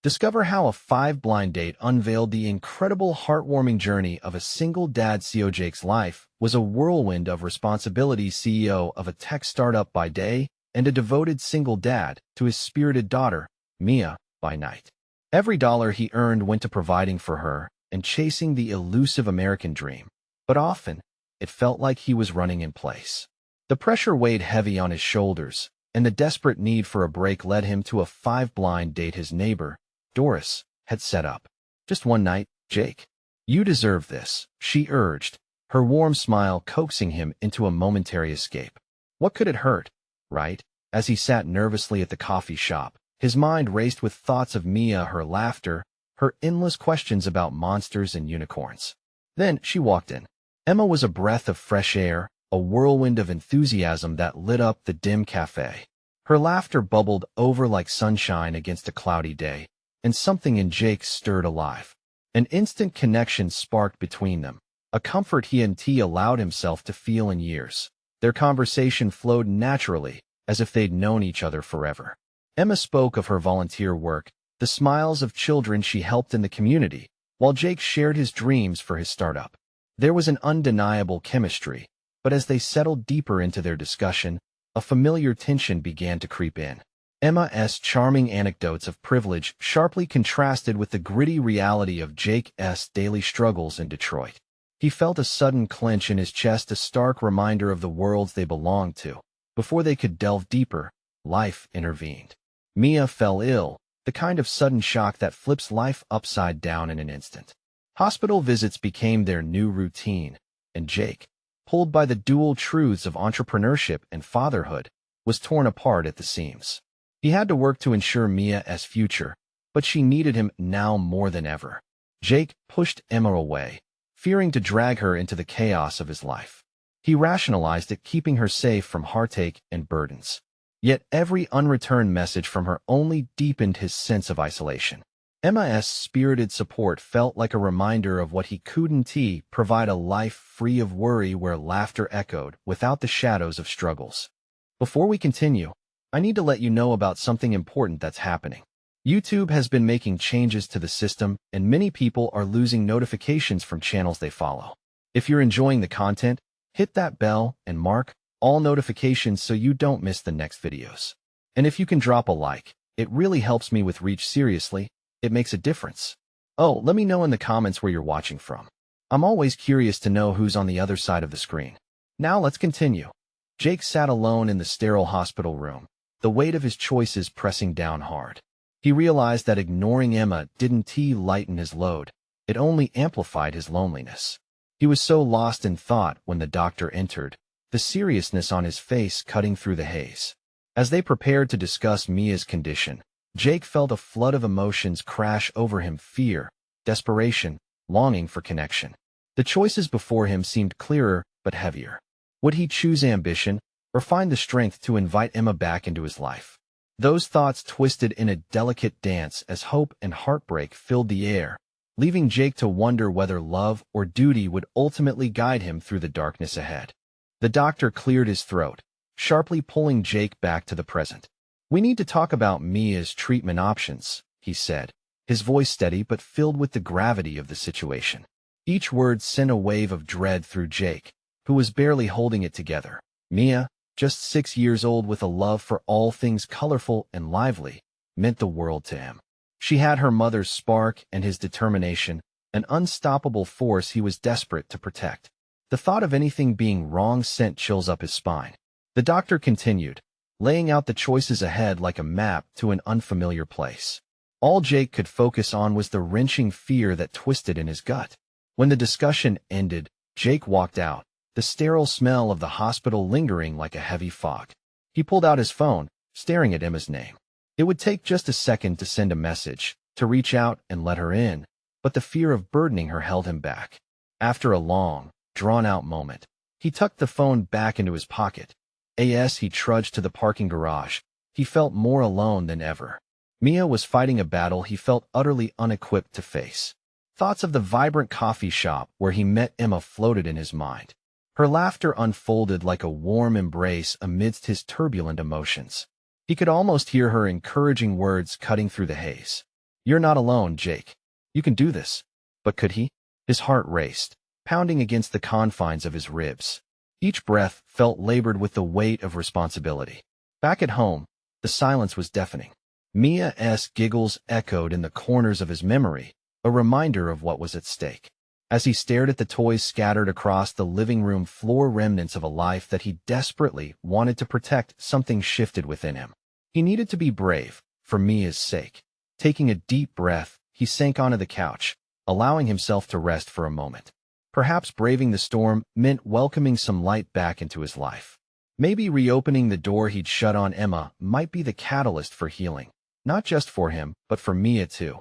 Discover how a 5-blind date unveiled the incredible heartwarming journey of a single dad. CEO Jake's life was a whirlwind of responsibility. CEO of a tech startup by day and a devoted single dad to his spirited daughter, Mia, by night. Every dollar he earned went to providing for her and chasing the elusive American dream. But often, it felt like he was running in place. The pressure weighed heavy on his shoulders, and the desperate need for a break led him to a 5-blind date his neighbor, Doris, had set up. Just one night, Jake. You deserve this, she urged, her warm smile coaxing him into a momentary escape. What could it hurt, right? As he sat nervously at the coffee shop, his mind raced with thoughts of Mia, her laughter, her endless questions about monsters and unicorns. Then she walked in. Emma was a breath of fresh air, a whirlwind of enthusiasm that lit up the dim cafe. Her laughter bubbled over like sunshine against a cloudy day, and something in Jake stirred alive. An instant connection sparked between them, a comfort he hadn't allowed himself to feel in years. Their conversation flowed naturally, as if they'd known each other forever. Emma spoke of her volunteer work, the smiles of children she helped in the community, while Jake shared his dreams for his startup. There was an undeniable chemistry, but as they settled deeper into their discussion, a familiar tension began to creep in. Emma's charming anecdotes of privilege sharply contrasted with the gritty reality of Jake's daily struggles in Detroit. He felt a sudden clench in his chest, a stark reminder of the worlds they belonged to. Before they could delve deeper, life intervened. Mia fell ill, the kind of sudden shock that flips life upside down in an instant. Hospital visits became their new routine, and Jake, pulled by the dual truths of entrepreneurship and fatherhood, was torn apart at the seams. He had to work to ensure Mia's future, but she needed him now more than ever. Jake pushed Emma away, fearing to drag her into the chaos of his life. He rationalized it, keeping her safe from heartache and burdens. Yet every unreturned message from her only deepened his sense of isolation. Emma's spirited support felt like a reminder of what he couldn't provide, a life free of worry where laughter echoed without the shadows of struggles. Before we continue, I need to let you know about something important that's happening. YouTube has been making changes to the system, and many people are losing notifications from channels they follow. If you're enjoying the content, hit that bell and mark all notifications so you don't miss the next videos. And if you can drop a like, it really helps me with reach. Seriously, it makes a difference. Oh, let me know in the comments where you're watching from. I'm always curious to know who's on the other side of the screen. Now let's continue. Jake sat alone in the sterile hospital room, the weight of his choices pressing down hard. He realized that ignoring Emma didn't lighten his load, it only amplified his loneliness. He was so lost in thought when the doctor entered, the seriousness on his face cutting through the haze. As they prepared to discuss Mia's condition, Jake felt a flood of emotions crash over him: fear, desperation, longing for connection. The choices before him seemed clearer but heavier. Would he choose ambition, or find the strength to invite Emma back into his life? Those thoughts twisted in a delicate dance as hope and heartbreak filled the air, leaving Jake to wonder whether love or duty would ultimately guide him through the darkness ahead. The doctor cleared his throat, sharply pulling Jake back to the present. "We need to talk about Mia's treatment options," he said, his voice steady but filled with the gravity of the situation. Each word sent a wave of dread through Jake, who was barely holding it together. Mia, just 6 years old with a love for all things colorful and lively, meant the world to him. She had her mother's spark and his determination, an unstoppable force he was desperate to protect. The thought of anything being wrong sent chills up his spine. The doctor continued, laying out the choices ahead like a map to an unfamiliar place. All Jake could focus on was the wrenching fear that twisted in his gut. When the discussion ended, Jake walked out, the sterile smell of the hospital lingering like a heavy fog. He pulled out his phone, staring at Emma's name. It would take just a second to send a message, to reach out and let her in, but the fear of burdening her held him back. After a long, drawn-out moment, he tucked the phone back into his pocket. As he trudged to the parking garage, he felt more alone than ever. Mia was fighting a battle he felt utterly unequipped to face. Thoughts of the vibrant coffee shop where he met Emma floated in his mind. Her laughter unfolded like a warm embrace amidst his turbulent emotions. He could almost hear her encouraging words cutting through the haze. You're not alone, Jake. You can do this. But could he? His heart raced, pounding against the confines of his ribs. Each breath felt labored with the weight of responsibility. Back at home, the silence was deafening. Mia's giggles echoed in the corners of his memory, a reminder of what was at stake. As he stared at the toys scattered across the living room floor, remnants of a life that he desperately wanted to protect, something shifted within him. He needed to be brave, for Mia's sake. Taking a deep breath, he sank onto the couch, allowing himself to rest for a moment. Perhaps braving the storm meant welcoming some light back into his life. Maybe reopening the door he'd shut on Emma might be the catalyst for healing. Not just for him, but for Mia too.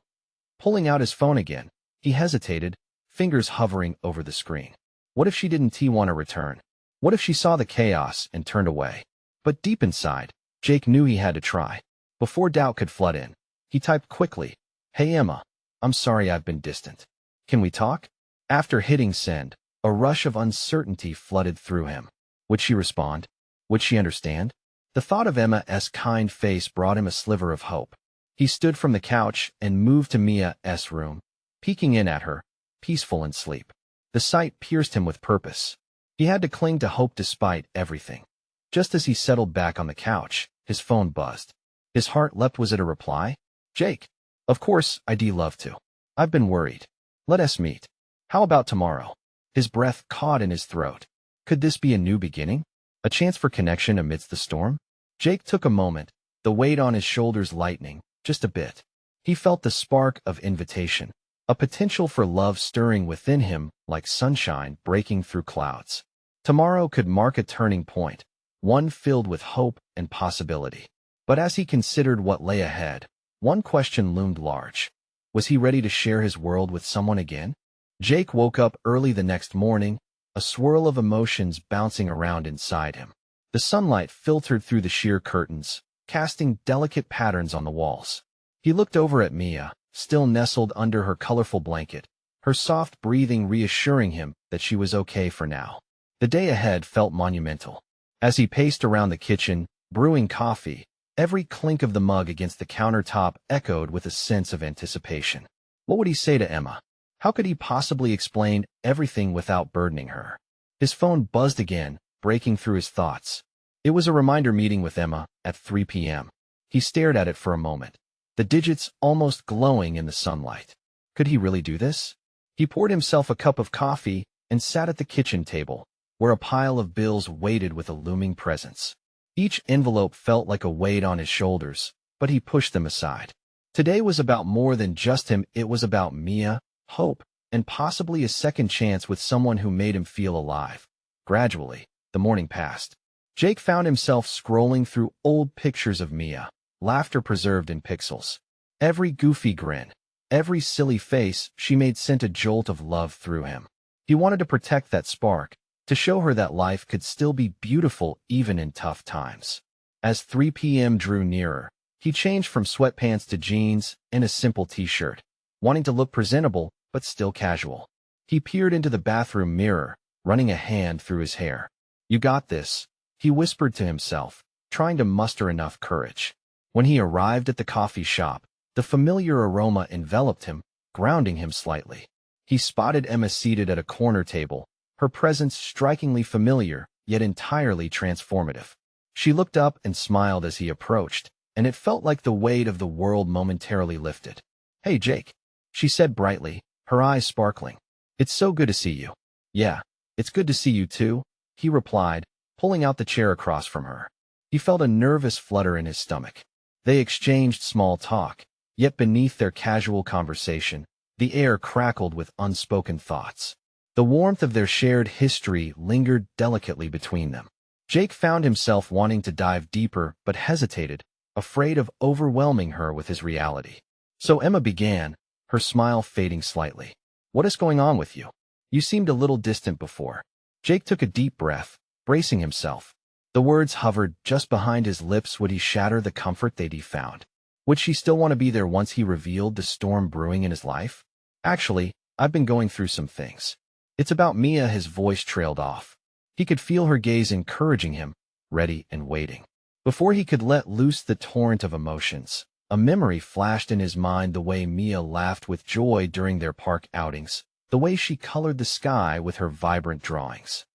Pulling out his phone again, he hesitated, fingers hovering over the screen. What if she didn't want to return? What if she saw the chaos and turned away? But deep inside, Jake knew he had to try. Before doubt could flood in, he typed quickly, "Hey Emma, I'm sorry I've been distant. Can we talk?" After hitting send, a rush of uncertainty flooded through him. Would she respond? Would she understand? The thought of Emma's kind face brought him a sliver of hope. He stood from the couch and moved to Mia's room, peeking in at her, peaceful in sleep. The sight pierced him with purpose. He had to cling to hope despite everything. Just as he settled back on the couch, his phone buzzed. His heart leapt. Was it a reply? "Jake. Of course, I'd love to. I've been worried. Let us meet. How about tomorrow?" His breath caught in his throat. Could this be a new beginning? A chance for connection amidst the storm? Jake took a moment, the weight on his shoulders lightening, just a bit. He felt the spark of invitation, a potential for love stirring within him like sunshine breaking through clouds. Tomorrow could mark a turning point, one filled with hope and possibility. But as he considered what lay ahead, one question loomed large. Was he ready to share his world with someone again? Jake woke up early the next morning, a swirl of emotions bouncing around inside him. The sunlight filtered through the sheer curtains, casting delicate patterns on the walls. He looked over at Mia, still nestled under her colorful blanket, her soft breathing reassuring him that she was okay for now. The day ahead felt monumental. As he paced around the kitchen, brewing coffee, every clink of the mug against the countertop echoed with a sense of anticipation. What would he say to Emma? How could he possibly explain everything without burdening her? His phone buzzed again, breaking through his thoughts. It was a reminder meeting with Emma at 3 p.m. He stared at it for a moment, the digits almost glowing in the sunlight. Could he really do this? He poured himself a cup of coffee and sat at the kitchen table, where a pile of bills waited with a looming presence. Each envelope felt like a weight on his shoulders, but he pushed them aside. Today was about more than just him. It was about Mia, hope, and possibly a second chance with someone who made him feel alive. Gradually, the morning passed. Jake found himself scrolling through old pictures of Mia, laughter preserved in pixels. Every goofy grin, every silly face she made sent a jolt of love through him. He wanted to protect that spark, to show her that life could still be beautiful even in tough times. As 3 p.m. drew nearer, he changed from sweatpants to jeans and a simple t-shirt, wanting to look presentable but still casual. He peered into the bathroom mirror, running a hand through his hair. "You got this," he whispered to himself, trying to muster enough courage. When he arrived at the coffee shop, the familiar aroma enveloped him, grounding him slightly. He spotted Emma seated at a corner table, her presence strikingly familiar, yet entirely transformative. She looked up and smiled as he approached, and it felt like the weight of the world momentarily lifted. "Hey, Jake," she said brightly, her eyes sparkling. "It's so good to see you." "Yeah, it's good to see you too," he replied, pulling out the chair across from her. He felt a nervous flutter in his stomach. They exchanged small talk, yet beneath their casual conversation, the air crackled with unspoken thoughts. The warmth of their shared history lingered delicately between them. Jake found himself wanting to dive deeper but hesitated, afraid of overwhelming her with his reality. So Emma began, her smile fading slightly. "What is going on with you? You seemed a little distant before." Jake took a deep breath, bracing himself. The words hovered just behind his lips. Would he shatter the comfort they'd found? Would she still want to be there once he revealed the storm brewing in his life? "Actually, I've been going through some things." "It's about Mia." His voice trailed off. He could feel her gaze encouraging him, ready and waiting. Before he could let loose the torrent of emotions, A memory flashed in his mind, the way Mia laughed with joy during their park outings, the way she colored the sky with her vibrant drawings.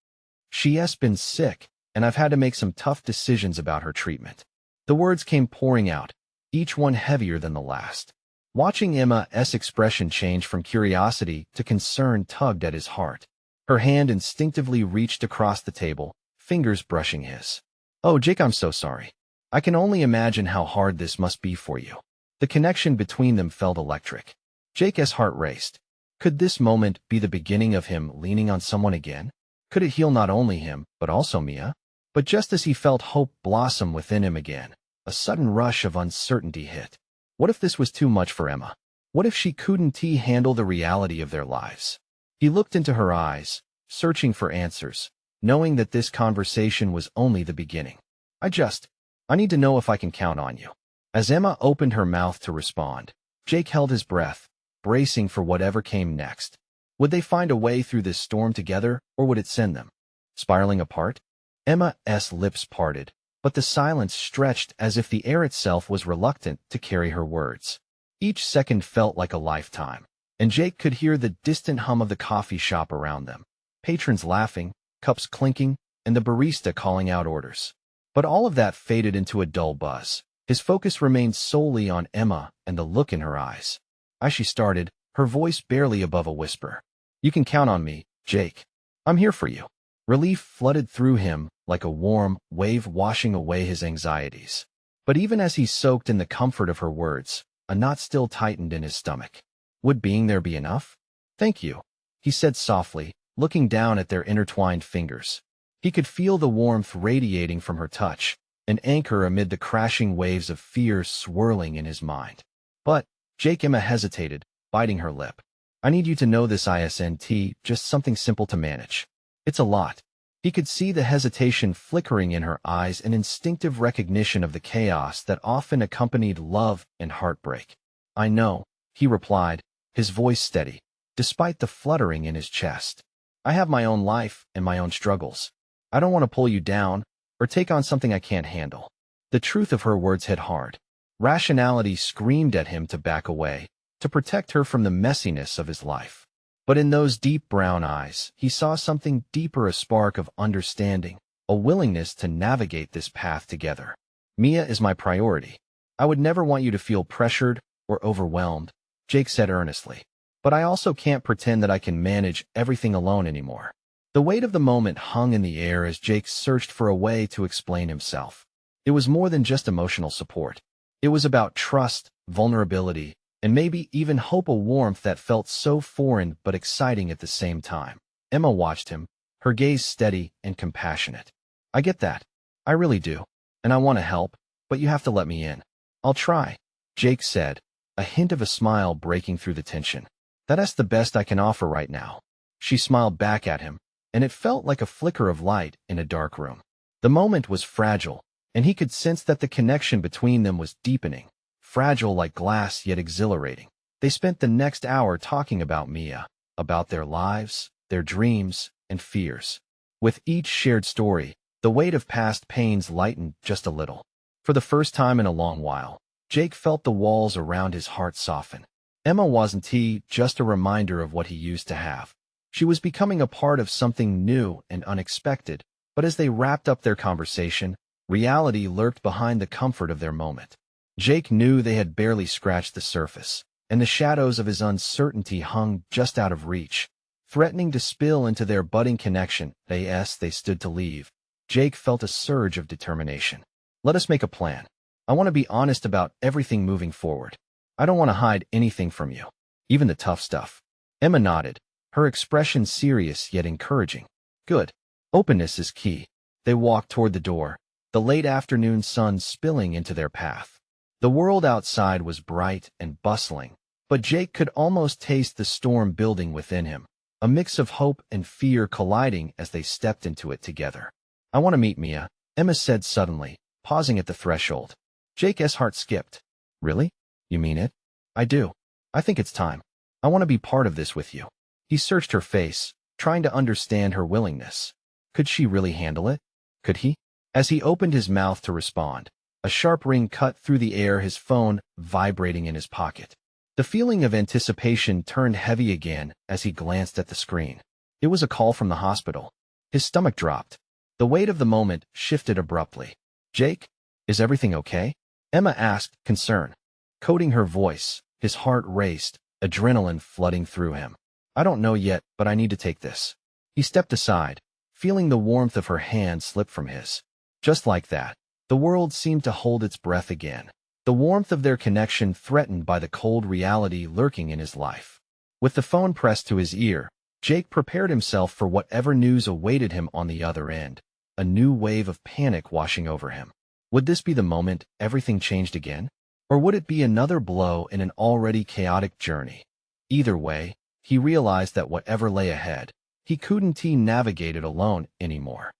She's been sick, and I've had to make some tough decisions about her treatment. The words came pouring out, each one heavier than the last. Watching Emma's expression change from curiosity to concern tugged at his heart. Her hand instinctively reached across the table, fingers brushing his. "Oh, Jake, I'm so sorry. I can only imagine how hard this must be for you." The connection between them felt electric. Jake's heart raced. Could this moment be the beginning of him leaning on someone again? Could it heal not only him, but also Mia? But just as he felt hope blossom within him again, a sudden rush of uncertainty hit. What if this was too much for Emma? What if she couldn't handle the reality of their lives? He looked into her eyes, searching for answers, knowing that this conversation was only the beginning. I need to know if I can count on you." As Emma opened her mouth to respond, Jake held his breath, bracing for whatever came next. Would they find a way through this storm together, or would it send them spiraling apart? Emma's lips parted, but the silence stretched as if the air itself was reluctant to carry her words. Each second felt like a lifetime, and Jake could hear the distant hum of the coffee shop around them, patrons laughing, cups clinking, and the barista calling out orders. But all of that faded into a dull buzz. His focus remained solely on Emma and the look in her eyes. As she started, her voice barely above a whisper. "You can count on me, Jake. I'm here for you." Relief flooded through him like a warm wave washing away his anxieties. But even as he soaked in the comfort of her words, a knot still tightened in his stomach. Would being there be enough? "Thank you," he said softly, looking down at their intertwined fingers. He could feel the warmth radiating from her touch, an anchor amid the crashing waves of fear swirling in his mind. "But," Emma hesitated, biting her lip. "I need you to know this isn't just something simple to manage. It's a lot." He could see the hesitation flickering in her eyes, an instinctive recognition of the chaos that often accompanied love and heartbreak. "I know," he replied, his voice steady, despite the fluttering in his chest. "I have my own life and my own struggles. I don't want to pull you down or take on something I can't handle." The truth of her words hit hard. Rationality screamed at him to back away, to protect her from the messiness of his life. But in those deep brown eyes, he saw something deeper, a spark of understanding, a willingness to navigate this path together. "Mia is my priority. I would never want you to feel pressured or overwhelmed," Jake said earnestly. "But I also can't pretend that I can manage everything alone anymore." The weight of the moment hung in the air as Jake searched for a way to explain himself. It was more than just emotional support. It was about trust, vulnerability, and maybe even hope, a warmth that felt so foreign but exciting at the same time. Emma watched him, her gaze steady and compassionate. "I get that. I really do. And I want to help, but you have to let me in." "I'll try," Jake said, a hint of a smile breaking through the tension. "That's the best I can offer right now." She smiled back at him, and it felt like a flicker of light in a dark room. The moment was fragile, and he could sense that the connection between them was deepening, fragile like glass yet exhilarating. They spent the next hour talking about Mia, about their lives, their dreams, and fears. With each shared story, the weight of past pains lightened just a little. For the first time in a long while, Jake felt the walls around his heart soften. Emma wasn't just a reminder of what he used to have. She was becoming a part of something new and unexpected, but as they wrapped up their conversation, reality lurked behind the comfort of their moment. Jake knew they had barely scratched the surface, and the shadows of his uncertainty hung just out of reach, threatening to spill into their budding connection. As they stood to leave, Jake felt a surge of determination. "Let us make a plan. I want to be honest about everything moving forward. I don't want to hide anything from you, even the tough stuff." Emma nodded, her expression serious yet encouraging. "Good. Openness is key." They walked toward the door, the late afternoon sun spilling into their path. The world outside was bright and bustling, but Jake could almost taste the storm building within him, a mix of hope and fear colliding as they stepped into it together. "I want to meet Mia," Emma said suddenly, pausing at the threshold. Jake's heart skipped. "Really? You mean it?" "I do. I think it's time. I want to be part of this with you." He searched her face, trying to understand her willingness. Could she really handle it? Could he? As he opened his mouth to respond, A sharp ring cut through the air, his phone vibrating in his pocket. The feeling of anticipation turned heavy again as he glanced at the screen. It was a call from the hospital. His stomach dropped. The weight of the moment shifted abruptly. "Jake, is everything okay?" Emma asked, concern. Coating her voice, his heart raced, adrenaline flooding through him. "I don't know yet, but I need to take this." He stepped aside, feeling the warmth of her hand slip from his. Just like that, the world seemed to hold its breath again. The warmth of their connection threatened by the cold reality lurking in his life. With the phone pressed to his ear, Jake prepared himself for whatever news awaited him on the other end, a new wave of panic washing over him. Would this be the moment everything changed again? Or would it be another blow in an already chaotic journey? Either way, he realized that whatever lay ahead, he couldn't navigate it alone anymore.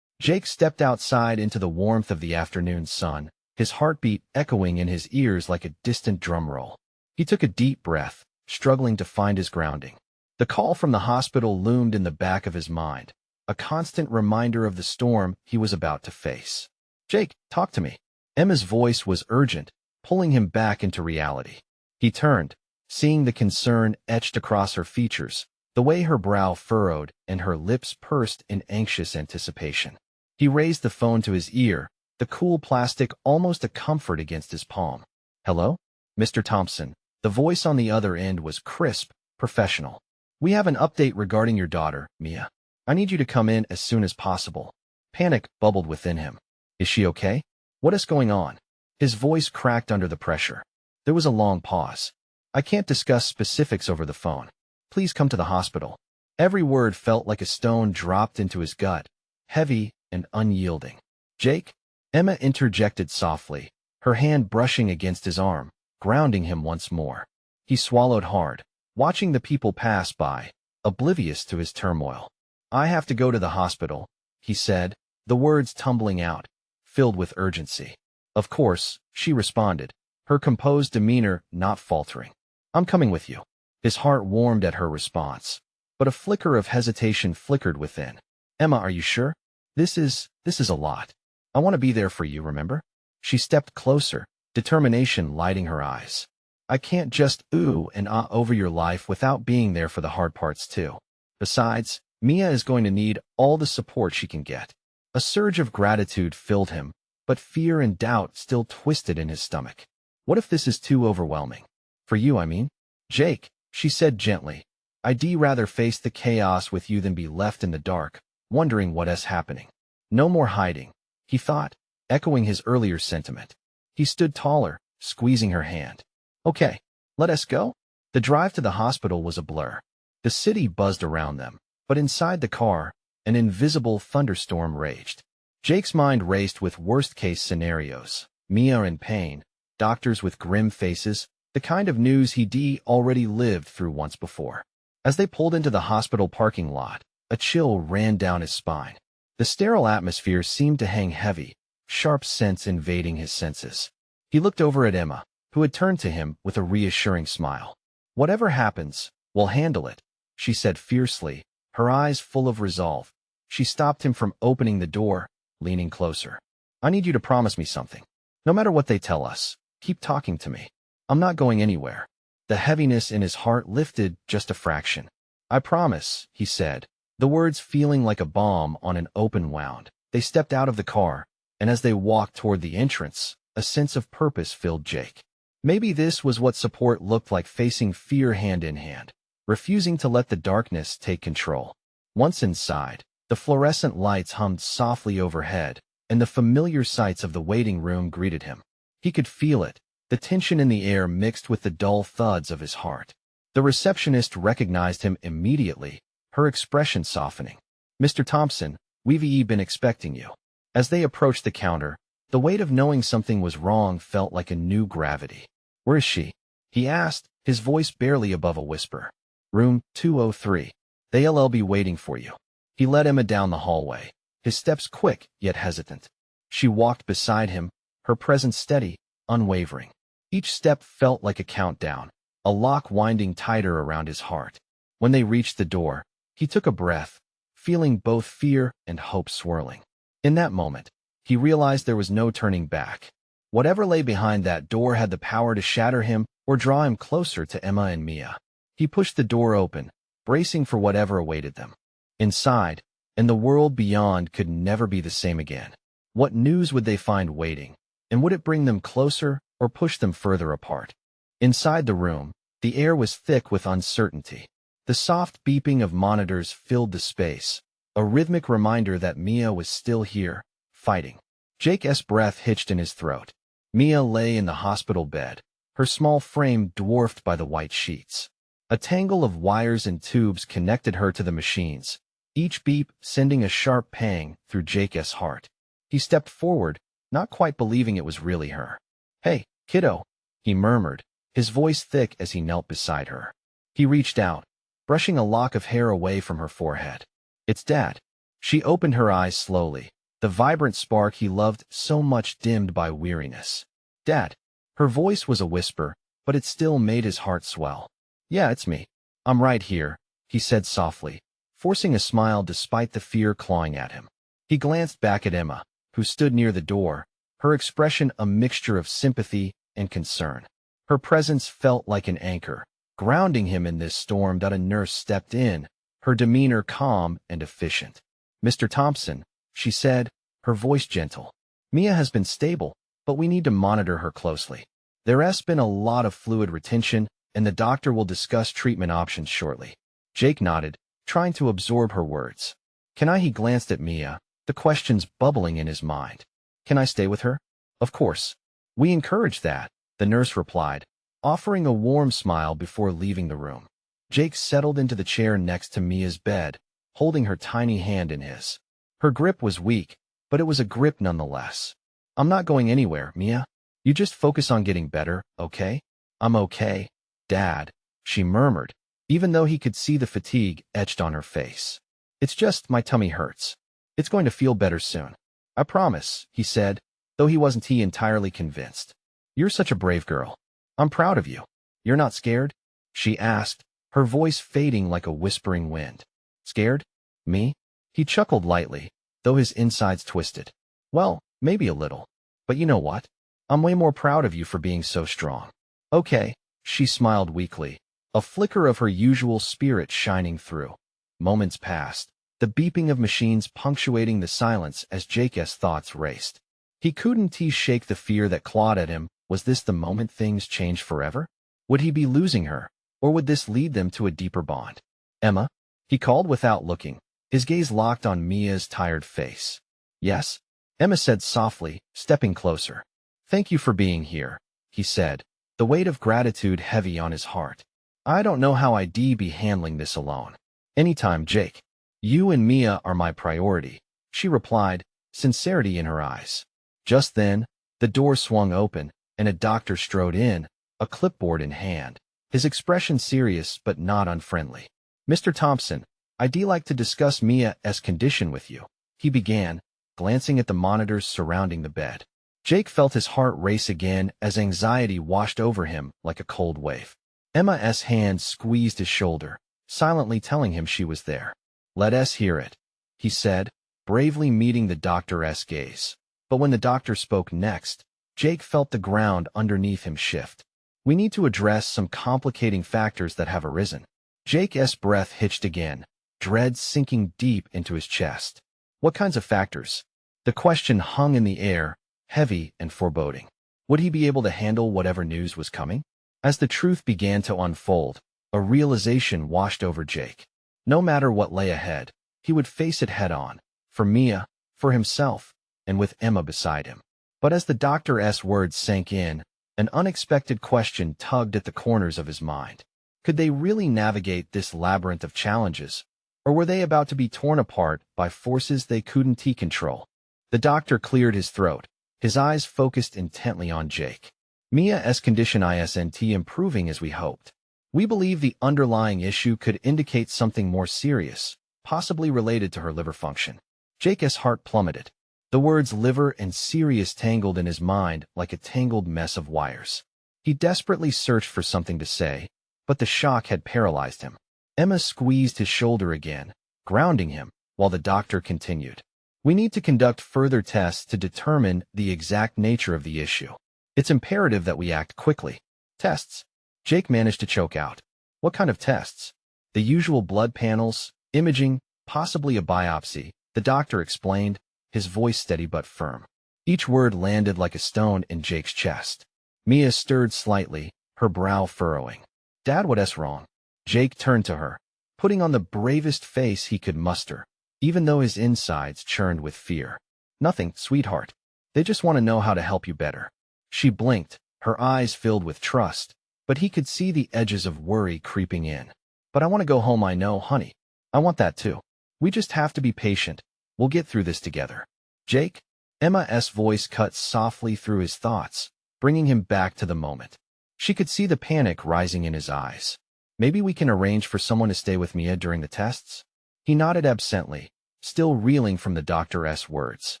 Jake stepped outside into the warmth of the afternoon sun, his heartbeat echoing in his ears like a distant drum roll. He took a deep breath, struggling to find his grounding. The call from the hospital loomed in the back of his mind, a constant reminder of the storm he was about to face. "Jake, talk to me." Emma's voice was urgent, pulling him back into reality. He turned, seeing the concern etched across her features, the way her brow furrowed and her lips pursed in anxious anticipation. He raised the phone to his ear, the cool plastic almost a comfort against his palm. "Hello? Mr. Thompson." The voice on the other end was crisp, professional. "We have an update regarding your daughter, Mia. I need you to come in as soon as possible." Panic bubbled within him. "Is she okay? What is going on?" His voice cracked under the pressure. There was a long pause. "I can't discuss specifics over the phone. Please come to the hospital." Every word felt like a stone dropped into his gut, heavy and unyielding. "Jake?" Emma interjected softly, her hand brushing against his arm, grounding him once more. He swallowed hard, watching the people pass by, oblivious to his turmoil. "I have to go to the hospital," he said, the words tumbling out, filled with urgency. "Of course," she responded, her composed demeanor not faltering. "I'm coming with you." His heart warmed at her response, but a flicker of hesitation flickered within. "Emma, are you sure? This is a lot. I want to be there for you, remember?" She stepped closer, determination lighting her eyes. "I can't just ooh and ah over your life without being there for the hard parts too. Besides, Mia is going to need all the support she can get." A surge of gratitude filled him, but fear and doubt still twisted in his stomach. What if this is too overwhelming? "For you, I mean." "Jake," she said gently, "I'd rather face the chaos with you than be left in the dark, wondering what is happening." No more hiding, he thought, echoing his earlier sentiment. He stood taller, squeezing her hand. "Okay, let us go." The drive to the hospital was a blur. The city buzzed around them, but inside the car, an invisible thunderstorm raged. Jake's mind raced with worst-case scenarios. Mia in pain, doctors with grim faces, the kind of news he'd already lived through once before. As they pulled into the hospital parking lot, a chill ran down his spine. The sterile atmosphere seemed to hang heavy, sharp scents invading his senses. He looked over at Emma, who had turned to him with a reassuring smile. "Whatever happens, we'll handle it," she said fiercely, her eyes full of resolve. She stopped him from opening the door, leaning closer. "I need you to promise me something. No matter what they tell us, keep talking to me. I'm not going anywhere." The heaviness in his heart lifted just a fraction. "I promise," he said, the words feeling like a bomb on an open wound. They stepped out of the car, and as they walked toward the entrance, a sense of purpose filled Jake. Maybe this was what support looked like, facing fear hand in hand, refusing to let the darkness take control. Once inside, the fluorescent lights hummed softly overhead, and the familiar sights of the waiting room greeted him. He could feel it, the tension in the air mixed with the dull thuds of his heart. The receptionist recognized him immediately, her expression softening. "Mr. Thompson, we've been expecting you." As they approached the counter, the weight of knowing something was wrong felt like a new gravity. "Where is she?" he asked, his voice barely above a whisper. "Room 203. They'll be waiting for you." He led Emma down the hallway, his steps quick yet hesitant. She walked beside him, her presence steady, unwavering. Each step felt like a countdown, a lock winding tighter around his heart. When they reached the door, he took a breath, feeling both fear and hope swirling. In that moment, he realized there was no turning back. Whatever lay behind that door had the power to shatter him or draw him closer to Emma and Mia. He pushed the door open, bracing for whatever awaited them. Inside, and the world beyond could never be the same again. What news would they find waiting? And would it bring them closer or push them further apart? Inside the room, the air was thick with uncertainty. The soft beeping of monitors filled the space, a rhythmic reminder that Mia was still here, fighting. Jake's breath hitched in his throat. Mia lay in the hospital bed, her small frame dwarfed by the white sheets. A tangle of wires and tubes connected her to the machines, each beep sending a sharp pang through Jake's heart. He stepped forward, not quite believing it was really her. "Hey, kiddo," he murmured, his voice thick as he knelt beside her. He reached out, brushing a lock of hair away from her forehead. "It's Dad." She opened her eyes slowly, the vibrant spark he loved so much dimmed by weariness. "Dad." Her voice was a whisper, but it still made his heart swell. "Yeah, it's me. I'm right here," he said softly, forcing a smile despite the fear clawing at him. He glanced back at Emma, who stood near the door, her expression a mixture of sympathy and concern. Her presence felt like an anchor, grounding him in this storm that a nurse stepped in, her demeanor calm and efficient. "Mr. Thompson," she said, her voice gentle. "Mia has been stable, but we need to monitor her closely. There's been a lot of fluid retention, and the doctor will discuss treatment options shortly." Jake nodded, trying to absorb her words. "Can I?" He glanced at Mia, the questions bubbling in his mind. "Can I stay with her?" "Of course. We encourage that," the nurse replied, offering a warm smile before leaving the room. Jake settled into the chair next to Mia's bed, holding her tiny hand in his. Her grip was weak, but it was a grip nonetheless. "I'm not going anywhere, Mia. You just focus on getting better, okay?" "I'm okay, Dad," she murmured, even though he could see the fatigue etched on her face. "It's just my tummy hurts. It's going to feel better soon. I promise," he said, though he wasn't entirely convinced. "You're such a brave girl. I'm proud of you." "You're not scared?" she asked, her voice fading like a whispering wind. "Scared? Me?" He chuckled lightly, though his insides twisted. "Well, maybe a little. But you know what? I'm way more proud of you for being so strong." "Okay," she smiled weakly, a flicker of her usual spirit shining through. Moments passed, the beeping of machines punctuating the silence as Jake's thoughts raced. He couldn't shake the fear that clawed at him. Was this the moment things changed forever? Would he be losing her, or would this lead them to a deeper bond? "Emma?" he called without looking, his gaze locked on Mia's tired face. "Yes?" Emma said softly, stepping closer. "Thank you for being here," he said, the weight of gratitude heavy on his heart. "I don't know how I'd be handling this alone." "Anytime, Jake. You and Mia are my priority," she replied, sincerity in her eyes. Just then, the door swung open, and a doctor strode in, a clipboard in hand, his expression serious but not unfriendly. "Mr. Thompson, I'd like to discuss Mia's condition with you," he began, glancing at the monitors surrounding the bed. Jake felt his heart race again as anxiety washed over him like a cold wave. Emma's hand squeezed his shoulder, silently telling him she was there. "Let us hear it," he said, bravely meeting the doctor's gaze. But when the doctor spoke next, Jake felt the ground underneath him shift. "We need to address some complicating factors that have arisen." Jake's breath hitched again, dread sinking deep into his chest. "What kinds of factors?" The question hung in the air, heavy and foreboding. Would he be able to handle whatever news was coming? As the truth began to unfold, a realization washed over Jake. No matter what lay ahead, he would face it head-on, for Mia, for himself, and with Emma beside him. But as the doctor's words sank in, an unexpected question tugged at the corners of his mind. Could they really navigate this labyrinth of challenges, or were they about to be torn apart by forces they couldn't control? The doctor cleared his throat, his eyes focused intently on Jake. "Mia's condition isn't improving as we hoped. We believe the underlying issue could indicate something more serious, possibly related to her liver function." Jake's heart plummeted. The words liver and serious tangled in his mind like a tangled mess of wires. He desperately searched for something to say, but the shock had paralyzed him. Emma squeezed his shoulder again, grounding him, while the doctor continued. "We need to conduct further tests to determine the exact nature of the issue. It's imperative that we act quickly. Tests. Jake managed to choke out. What kind of tests? The usual blood panels, imaging, possibly a biopsy, the doctor explained, his voice steady but firm. Each word landed like a stone in Jake's chest. Mia stirred slightly, her brow furrowing. Dad, what's wrong? Jake turned to her, putting on the bravest face he could muster, even though his insides churned with fear. Nothing, sweetheart. They just want to know how to help you better. She blinked, her eyes filled with trust, but he could see the edges of worry creeping in. But I want to go home, I know, honey. I want that too. We just have to be patient. We'll get through this together. Jake? Emma's voice cut softly through his thoughts, bringing him back to the moment. She could see the panic rising in his eyes. Maybe we can arrange for someone to stay with Mia during the tests? He nodded absently, still reeling from the doctor's words.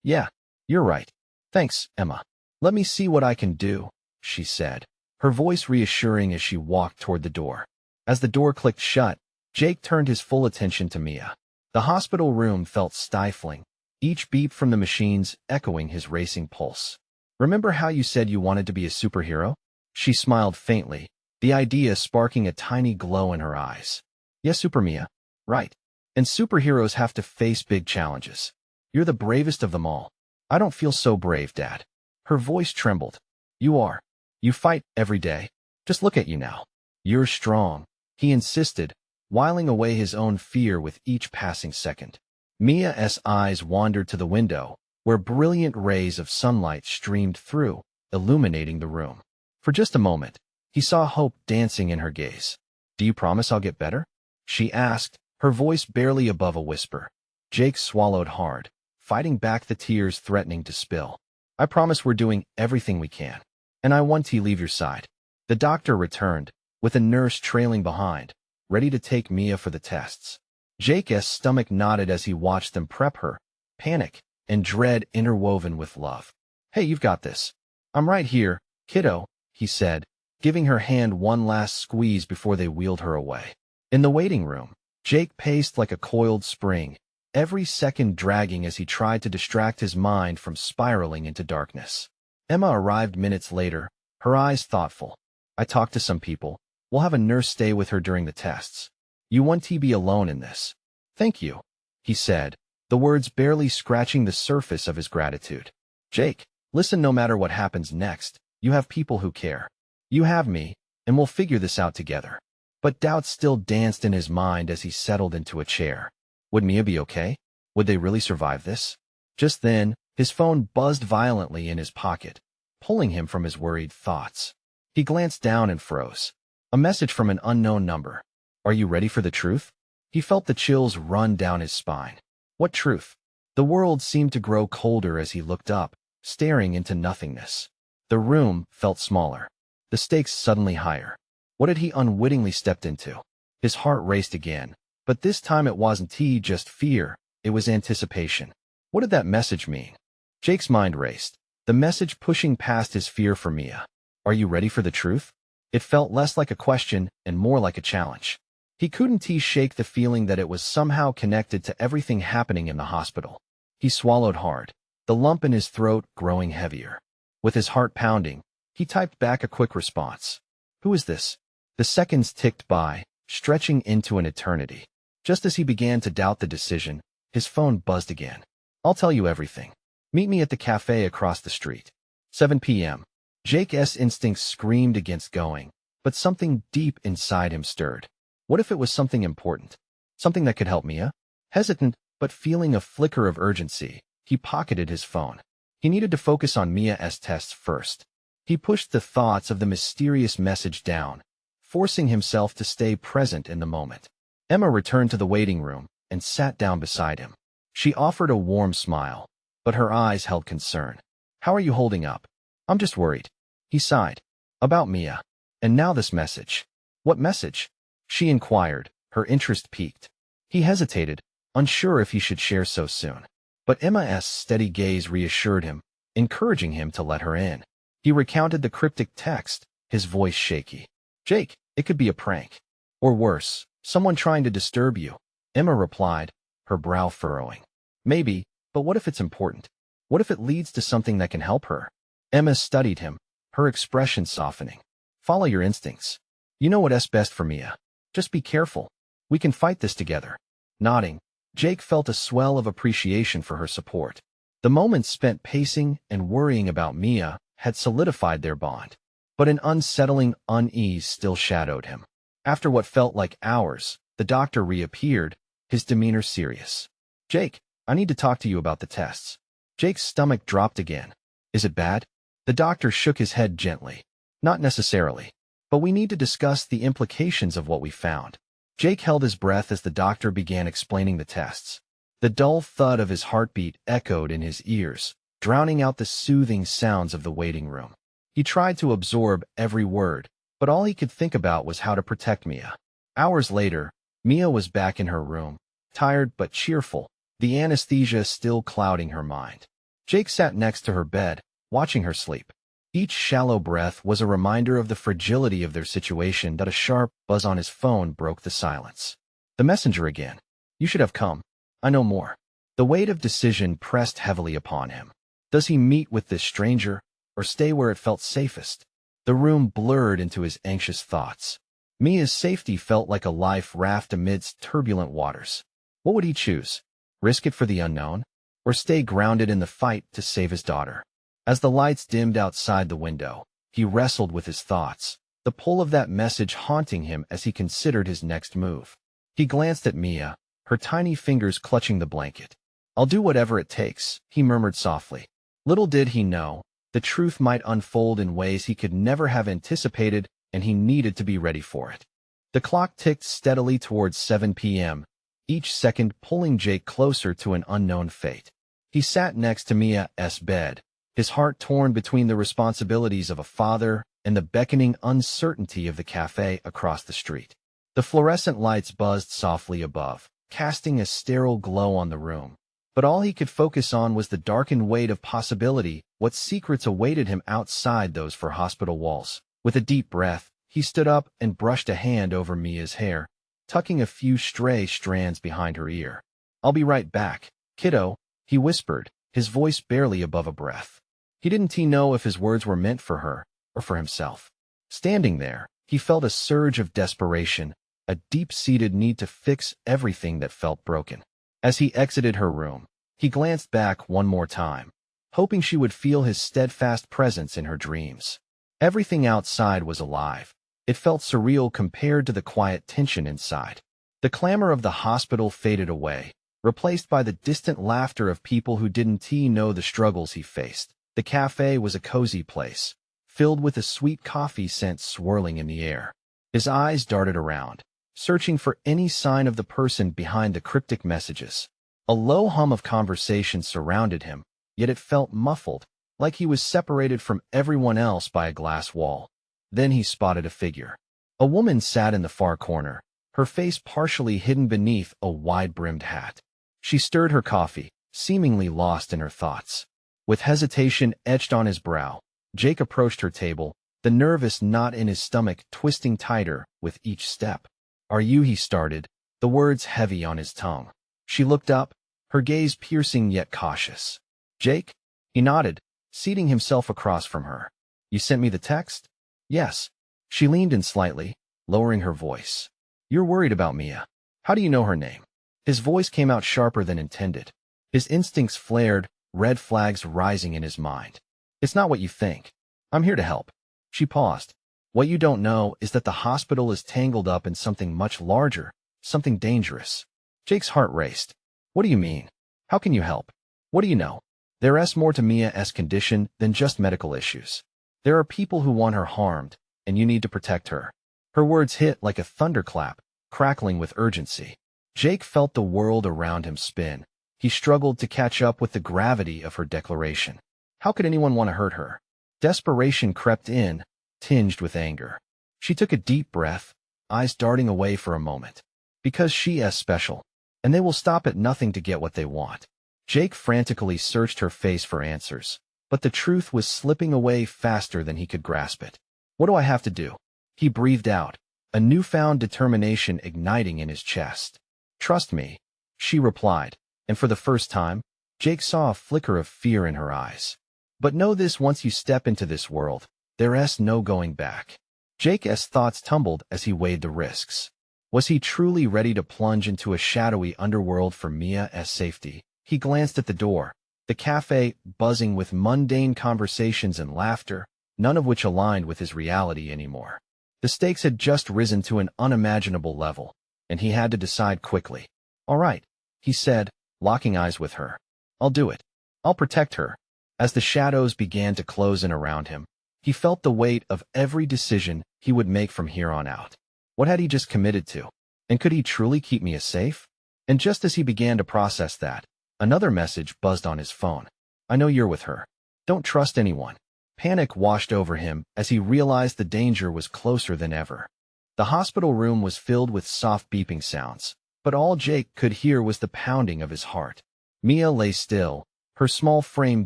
Yeah, you're right. Thanks, Emma. Let me see what I can do, she said, her voice reassuring as she walked toward the door. As the door clicked shut, Jake turned his full attention to Mia. The hospital room felt stifling, each beep from the machines echoing his racing pulse. Remember how you said you wanted to be a superhero? She smiled faintly, the idea sparking a tiny glow in her eyes. Yes, Super Mia. Right. And superheroes have to face big challenges. You're the bravest of them all. I don't feel so brave, Dad. Her voice trembled. You are. You fight every day. Just look at you now. You're strong, he insisted, whiling away his own fear with each passing second. Mia's eyes wandered to the window, where brilliant rays of sunlight streamed through, illuminating the room. For just a moment, he saw hope dancing in her gaze. Do you promise I'll get better? She asked, her voice barely above a whisper. Jake swallowed hard, fighting back the tears threatening to spill. I promise we're doing everything we can. And I want to leave your side. The doctor returned, with a nurse trailing behind, ready to take Mia for the tests. Jake's stomach knotted as he watched them prep her, panic and dread interwoven with love. Hey, you've got this. I'm right here, kiddo, he said, giving her hand one last squeeze before they wheeled her away. In the waiting room, Jake paced like a coiled spring, every second dragging as he tried to distract his mind from spiraling into darkness. Emma arrived minutes later, her eyes thoughtful. I talked to some people. We'll have a nurse stay with her during the tests. You want to be alone in this. Thank you, he said, the words barely scratching the surface of his gratitude. Jake, listen, no matter what happens next, you have people who care. You have me, and we'll figure this out together. But doubt still danced in his mind as he settled into a chair. Would Mia be okay? Would they really survive this? Just then, his phone buzzed violently in his pocket, pulling him from his worried thoughts. He glanced down and froze. A message from an unknown number. Are you ready for the truth? He felt the chills run down his spine. What truth? The world seemed to grow colder as he looked up, staring into nothingness. The room felt smaller, the stakes suddenly higher. What had he unwittingly stepped into? His heart raced again, but this time it wasn't just fear, it was anticipation. What did that message mean? Jake's mind raced, the message pushing past his fear for Mia. Are you ready for the truth? It felt less like a question and more like a challenge. He couldn't shake the feeling that it was somehow connected to everything happening in the hospital. He swallowed hard, the lump in his throat growing heavier. With his heart pounding, he typed back a quick response. Who is this? The seconds ticked by, stretching into an eternity. Just as he began to doubt the decision, his phone buzzed again. I'll tell you everything. Meet me at the cafe across the street. 7 p.m. Jake's instincts screamed against going, but something deep inside him stirred. What if it was something important? Something that could help Mia? Hesitant, but feeling a flicker of urgency, he pocketed his phone. He needed to focus on Mia's tests first. He pushed the thoughts of the mysterious message down, forcing himself to stay present in the moment. Emma returned to the waiting room and sat down beside him. She offered a warm smile, but her eyes held concern. How are you holding up? I'm just worried. He sighed. About Mia. And now this message. What message? She inquired, her interest piqued. He hesitated, unsure if he should share so soon. But Emma's steady gaze reassured him, encouraging him to let her in. He recounted the cryptic text, his voice shaky. Jake, it could be a prank. Or worse, someone trying to disturb you. Emma replied, her brow furrowing. Maybe, but what if it's important? What if it leads to something that can help her? Emma studied him, her expression softening. Follow your instincts. You know what's best for Mia. Just be careful. We can fight this together. Nodding, Jake felt a swell of appreciation for her support. The moments spent pacing and worrying about Mia had solidified their bond. But an unsettling unease still shadowed him. After what felt like hours, the doctor reappeared, his demeanor serious. Jake, I need to talk to you about the tests. Jake's stomach dropped again. Is it bad? The doctor shook his head gently. Not necessarily. But we need to discuss the implications of what we found. Jake held his breath as the doctor began explaining the tests. The dull thud of his heartbeat echoed in his ears, drowning out the soothing sounds of the waiting room. He tried to absorb every word, but all he could think about was how to protect Mia. Hours later, Mia was back in her room, tired but cheerful, the anesthesia still clouding her mind. Jake sat next to her bed, watching her sleep. Each shallow breath was a reminder of the fragility of their situation that a sharp buzz on his phone broke the silence. The messenger again. You should have come. I know more. The weight of decision pressed heavily upon him. Does he meet with this stranger, or stay where it felt safest? The room blurred into his anxious thoughts. Mia's safety felt like a life raft amidst turbulent waters. What would he choose? Risk it for the unknown, or stay grounded in the fight to save his daughter? As the lights dimmed outside the window, he wrestled with his thoughts, the pull of that message haunting him as he considered his next move. He glanced at Mia, her tiny fingers clutching the blanket. I'll do whatever it takes, he murmured softly. Little did he know, the truth might unfold in ways he could never have anticipated, and he needed to be ready for it. The clock ticked steadily towards 7 p.m., each second pulling Jake closer to an unknown fate. He sat next to Mia's bed, his heart torn between the responsibilities of a father and the beckoning uncertainty of the cafe across the street. The fluorescent lights buzzed softly above, casting a sterile glow on the room. But all he could focus on was the darkened weight of possibility, what secrets awaited him outside those four hospital walls. With a deep breath, he stood up and brushed a hand over Mia's hair, tucking a few stray strands behind her ear. I'll be right back, kiddo, he whispered, his voice barely above a breath. He didn't know if his words were meant for her or for himself. Standing there, he felt a surge of desperation, a deep-seated need to fix everything that felt broken. As he exited her room, he glanced back one more time, hoping she would feel his steadfast presence in her dreams. Everything outside was alive. It felt surreal compared to the quiet tension inside. The clamor of the hospital faded away, replaced by the distant laughter of people who didn't know the struggles he faced. The cafe was a cozy place, filled with a sweet coffee scent swirling in the air. His eyes darted around, searching for any sign of the person behind the cryptic messages. A low hum of conversation surrounded him, yet it felt muffled, like he was separated from everyone else by a glass wall. Then he spotted a figure. A woman sat in the far corner, her face partially hidden beneath a wide-brimmed hat. She stirred her coffee, seemingly lost in her thoughts. With hesitation etched on his brow, Jake approached her table, the nervous knot in his stomach twisting tighter with each step. Are you, he started, the words heavy on his tongue. She looked up, her gaze piercing yet cautious. Jake? He nodded, seating himself across from her. You sent me the text? Yes. She leaned in slightly, lowering her voice. You're worried about Mia. How do you know her name? His voice came out sharper than intended. His instincts flared, red flags rising in his mind. It's not what you think. I'm here to help. She paused. What you don't know is that the hospital is tangled up in something much larger, something dangerous. Jake's heart raced. What do you mean? How can you help? What do you know? There's more to Mia's condition than just medical issues. There are people who want her harmed, and you need to protect her. Her words hit like a thunderclap, crackling with urgency. Jake felt the world around him spin. He struggled to catch up with the gravity of her declaration. How could anyone want to hurt her? Desperation crept in, tinged with anger. She took a deep breath, eyes darting away for a moment. Because she is special, and they will stop at nothing to get what they want. Jake frantically searched her face for answers, but the truth was slipping away faster than he could grasp it. What do I have to do? He breathed out, a newfound determination igniting in his chest. Trust me, she replied, and for the first time, Jake saw a flicker of fear in her eyes. But know this: once you step into this world, There's no going back. Jake's thoughts tumbled as he weighed the risks. Was he truly ready to plunge into a shadowy underworld for Mia's safety? He glanced at the door, the cafe buzzing with mundane conversations and laughter, none of which aligned with his reality anymore. The stakes had just risen to an unimaginable level, and he had to decide quickly. "All right," he said, locking eyes with her. "I'll do it. I'll protect her." As the shadows began to close in around him, he felt the weight of every decision he would make from here on out. What had he just committed to? And could he truly keep Mia safe? And just as he began to process that, another message buzzed on his phone. "I know you're with her. Don't trust anyone." Panic washed over him as he realized the danger was closer than ever. The hospital room was filled with soft beeping sounds, but all Jake could hear was the pounding of his heart. Mia lay still, her small frame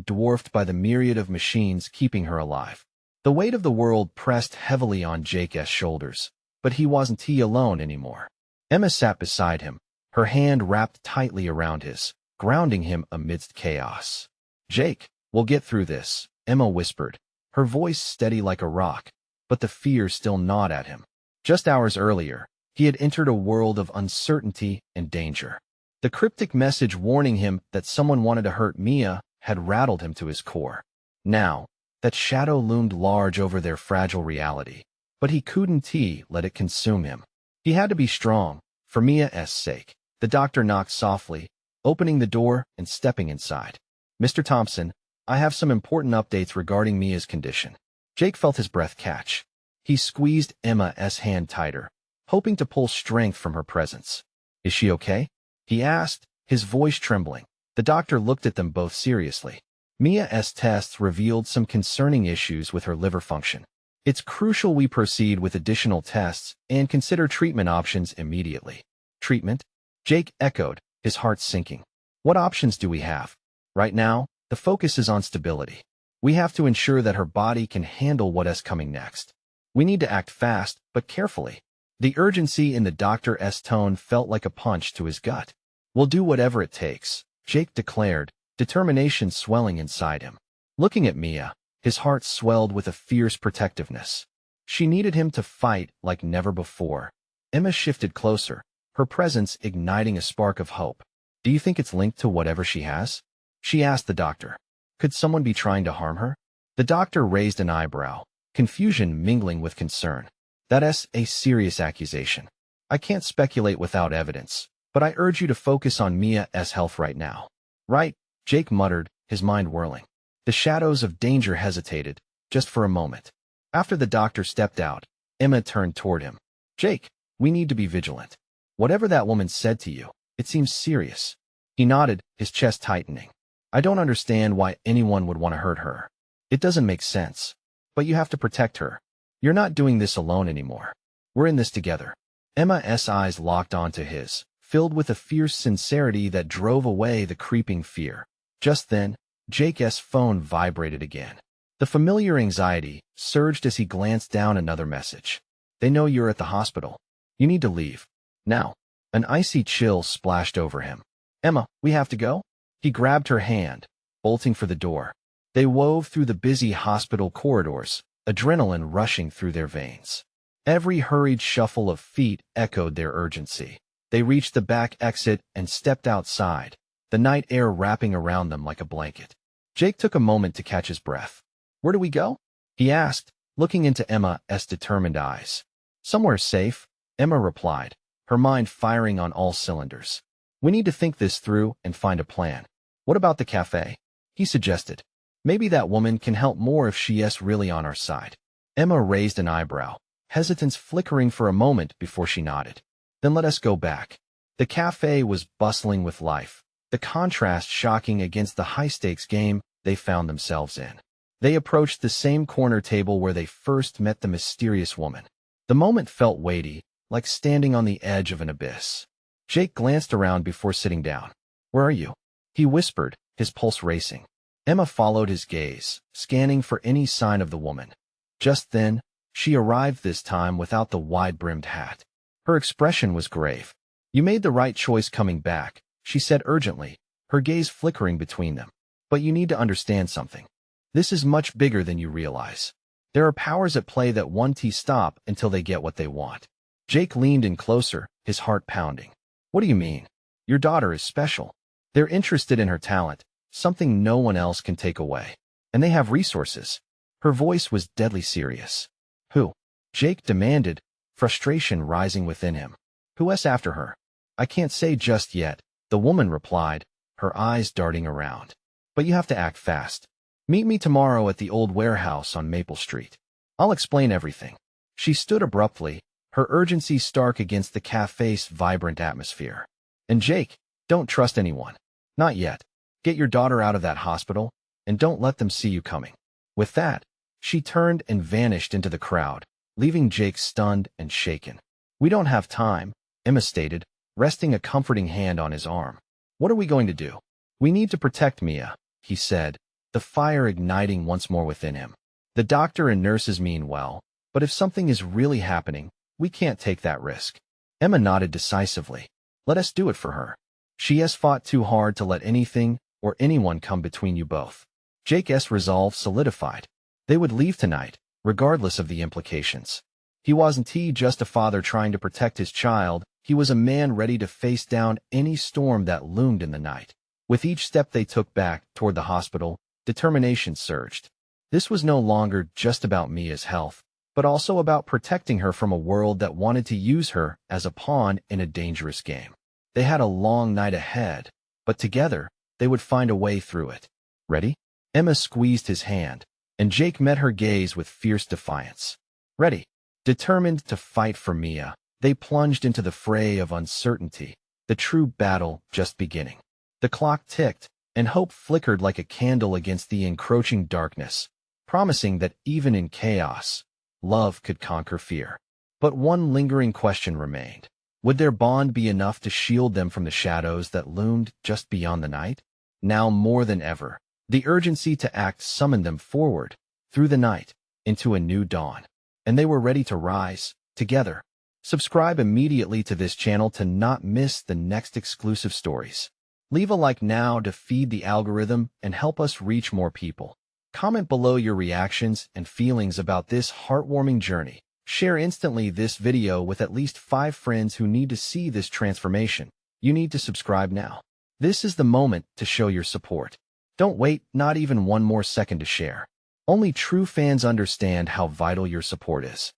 dwarfed by the myriad of machines keeping her alive. The weight of the world pressed heavily on Jake's shoulders, but he wasn't alone anymore. Emma sat beside him, her hand wrapped tightly around his, grounding him amidst chaos. "Jake, we'll get through this," Emma whispered, her voice steady like a rock, but the fear still gnawed at him. Just hours earlier, he had entered a world of uncertainty and danger. The cryptic message warning him that someone wanted to hurt Mia had rattled him to his core. Now, that shadow loomed large over their fragile reality, but he couldn't let it consume him. He had to be strong, for Mia's sake. The doctor knocked softly, opening the door and stepping inside. "Mr. Thompson, I have some important updates regarding Mia's condition." Jake felt his breath catch. He squeezed Emma's hand tighter, hoping to pull strength from her presence. "Is she okay?" he asked, his voice trembling. The doctor looked at them both seriously. Mia's tests revealed some concerning issues with her liver function. "It's crucial we proceed with additional tests and consider treatment options immediately." "Treatment?" Jake echoed, his heart sinking. "What options do we have?" "Right now, the focus is on stability. We have to ensure that her body can handle what is coming next. We need to act fast, but carefully." The urgency in the doctor's tone felt like a punch to his gut. "We'll do whatever it takes," Jake declared, determination swelling inside him. Looking at Mia, his heart swelled with a fierce protectiveness. She needed him to fight like never before. Emma shifted closer, her presence igniting a spark of hope. "Do you think it's linked to whatever she has?" she asked the doctor. "Could someone be trying to harm her?" The doctor raised an eyebrow, confusion mingling with concern. "That's a serious accusation. I can't speculate without evidence, but I urge you to focus on Mia's health right now." "Right," Jake muttered, his mind whirling. The shadows of danger hesitated, just for a moment. After the doctor stepped out, Emma turned toward him. "Jake, we need to be vigilant. Whatever that woman said to you, it seems serious." He nodded, his chest tightening. "I don't understand why anyone would want to hurt her. It doesn't make sense. But you have to protect her. You're not doing this alone anymore. We're in this together." Emma's eyes locked onto his, filled with a fierce sincerity that drove away the creeping fear. Just then, Jake's phone vibrated again. The familiar anxiety surged as he glanced down another message. "They know you're at the hospital. You need to leave. Now." An icy chill splashed over him. "Emma, we have to go?" He grabbed her hand, bolting for the door. They wove through the busy hospital corridors, adrenaline rushing through their veins. Every hurried shuffle of feet echoed their urgency. They reached the back exit and stepped outside, the night air wrapping around them like a blanket. Jake took a moment to catch his breath. "Where do we go?" he asked, looking into Emma's determined eyes. "Somewhere safe," Emma replied, her mind firing on all cylinders. "We need to think this through and find a plan." "What about the cafe?" he suggested. "Maybe that woman can help more if she's really on our side." Emma raised an eyebrow, hesitance flickering for a moment before she nodded. "Then let us go back." The cafe was bustling with life, the contrast shocking against the high-stakes game they found themselves in. They approached the same corner table where they first met the mysterious woman. The moment felt weighty, like standing on the edge of an abyss. Jake glanced around before sitting down. "Where are you?" he whispered, his pulse racing. Emma followed his gaze, scanning for any sign of the woman. Just then, she arrived, this time without the wide-brimmed hat. Her expression was grave. "You made the right choice coming back," she said urgently, her gaze flickering between them. "But you need to understand something. This is much bigger than you realize." There are powers at play that won't stop until they get what they want. Jake leaned in closer, his heart pounding. What do you mean? Your daughter is special. They're interested in her talent, something no one else can take away. And they have resources. Her voice was deadly serious. Who? Jake demanded, frustration rising within him. Who's after her? I can't say just yet, the woman replied, her eyes darting around. But you have to act fast. Meet me tomorrow at the old warehouse on Maple Street. I'll explain everything. She stood abruptly, her urgency stark against the cafe's vibrant atmosphere. And Jake, don't trust anyone. Not yet. Get your daughter out of that hospital, and don't let them see you coming. With that, she turned and vanished into the crowd, leaving Jake stunned and shaken. We don't have time, Emma stated, resting a comforting hand on his arm. What are we going to do? We need to protect Mia, he said, the fire igniting once more within him. The doctor and nurses mean well, but if something is really happening, we can't take that risk. Emma nodded decisively. Let us do it for her. She has fought too hard to let anything or anyone come between you both. Jake's resolve solidified. They would leave tonight, regardless of the implications. He wasn't just a father trying to protect his child, he was a man ready to face down any storm that loomed in the night. With each step they took back toward the hospital, determination surged. This was no longer just about Mia's health, but also about protecting her from a world that wanted to use her as a pawn in a dangerous game. They had a long night ahead, but together, they would find a way through it. Ready? Emma squeezed his hand, and Jake met her gaze with fierce defiance. Ready? Determined to fight for Mia, they plunged into the fray of uncertainty, the true battle just beginning. The clock ticked, and hope flickered like a candle against the encroaching darkness, promising that even in chaos, love could conquer fear. But one lingering question remained. Would their bond be enough to shield them from the shadows that loomed just beyond the night? Now more than ever, the urgency to act summoned them forward, through the night, into a new dawn. And they were ready to rise, together. Subscribe immediately to this channel to not miss the next exclusive stories. Leave a like now to feed the algorithm and help us reach more people. Comment below your reactions and feelings about this heartwarming journey. Share instantly this video with at least 5 friends who need to see this transformation. You need to subscribe now. This is the moment to show your support. Don't wait, not even one more second to share. Only true fans understand how vital your support is.